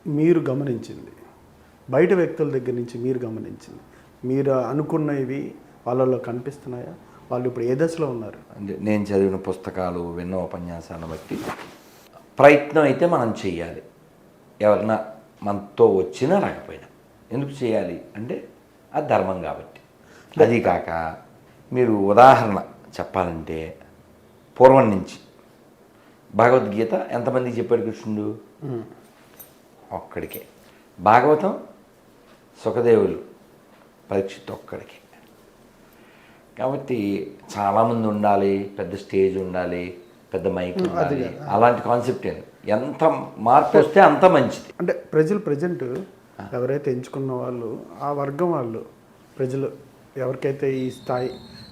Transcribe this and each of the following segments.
మీరు గమనించింది, బయట వ్యక్తుల దగ్గర నుంచి మీరు గమనించింది, మీరు అనుకున్నవి వాళ్ళలో కనిపిస్తున్నాయా? వాళ్ళు ఇప్పుడు ఏ దశలో ఉన్నారు? అంటే నేను చదివిన పుస్తకాలు, విన్న ఉపన్యాసాలను బట్టి ప్రయత్నం అయితే మనం చేయాలి. ఎవరన్నా మనతో వచ్చినా రాకపోయినా ఎందుకు చేయాలి అంటే అది ధర్మం కాబట్టి. అది కాక మీరు ఉదాహరణ చెప్పాలంటే పూర్వం నుంచి భగవద్గీత ఎంతమందికి చెప్పాడు కృష్ణుడు? ఒక్కడికే. భాగవతం సుఖదేవులు పరీక్షిత్ ఒక్కడికే. కాబట్టి చాలామంది ఉండాలి, పెద్ద స్టేజ్ ఉండాలి, పెద్ద మైక్ ఉండాలి, అలాంటి కాన్సెప్ట్ ఏంటి. ఎంత మార్పు వస్తే అంత మంచిది. అంటే ప్రజెంట్ ఎవరైతే ఎంచుకున్న వాళ్ళు, ఆ వర్గం వాళ్ళు ప్రజలు ఎవరికైతే ఈ స్థాయి,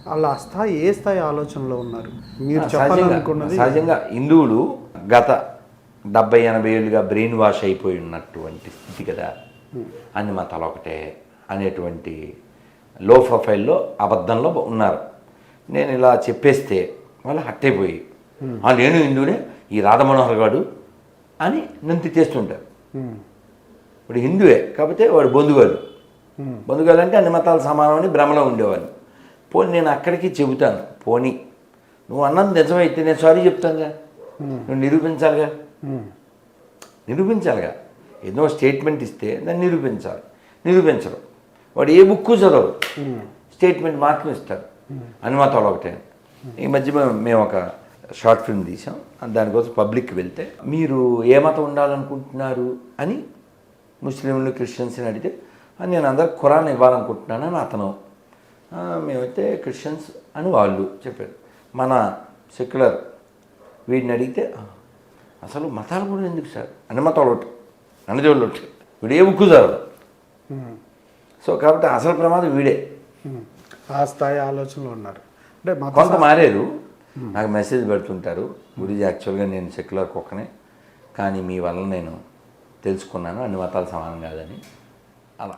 వాళ్ళ ఆ స్థాయి ఏ స్థాయి ఆలోచనలో ఉన్నారు మీరు చెప్పాలనుకున్నది? సహజంగా హిందువులు గత 70-80 ఏళ్ళుగా బ్రెయిన్ వాష్ అయిపోయి ఉన్నటువంటి స్థితి కదా. అన్ని మతాలు ఒకటే అనేటువంటి లో ప్రొఫైల్లో అబద్ధంలో ఉన్నారు. నేను ఇలా చెప్పేస్తే వాళ్ళు హట్ అయిపోయి నేను హిందువునే, ఈ రాధమనోహర్ గారు అని నన్ను తిట్టేస్తుంటారు. ఇప్పుడు హిందువే కాకపోతే వాడు బొందుగాలు అంటే అన్ని మతాలు సమానమని భ్రమలో ఉండేవాళ్ళు. పోనీ నేను అక్కడికి చెబుతాను, పోనీ నువ్వు అన్నది నిజమైతే నేను సారీ చెప్తానుగా, నువ్వు నిరూపించాలిగా. ఏదో స్టేట్మెంట్ ఇస్తే దాన్ని నిరూపించరు. వాడు ఏ బుక్కు చదవరు, స్టేట్మెంట్ మాత్రం ఇస్తారు. అన్ని మతాలు ఒకటే. ఈ మధ్య మేము ఒక షార్ట్ ఫిల్మ్ తీసాం, దానికోసం పబ్లిక్కి వెళ్తే మీరు ఏ మతం ఉండాలనుకుంటున్నారు అని ముస్లింలు క్రిస్టియన్స్ని అడిగితే నేను అందరికి ఖురాన్ ఇవ్వాలనుకుంటున్నాను అని అతను, మేమైతే క్రిస్టియన్స్ అని వాళ్ళు చెప్పారు. మన సెక్యులర్ వీడిని అడిగితే అసలు మతాలు కూడా ఎందుకు సార్, అన్ని మతాలు ఒకటి, అన్ని దేవుళ్ళు ఒకటి, వీడు ఏ బుక్కు చదవడు. సో కాబట్టి అసలు ప్రమాదం వీడే. ఆ స్థాయి ఆలోచనలో ఉన్నారు. అంటే కొంత మారేరు, నాకు మెసేజ్ పెడుతుంటారు, గురించి యాక్చువల్గా నేను సెక్యులర్ కుక్కనే, కానీ మీ వల్ల నేను తెలుసుకున్నాను అన్ని మతాలు సమానం కాదని. అలా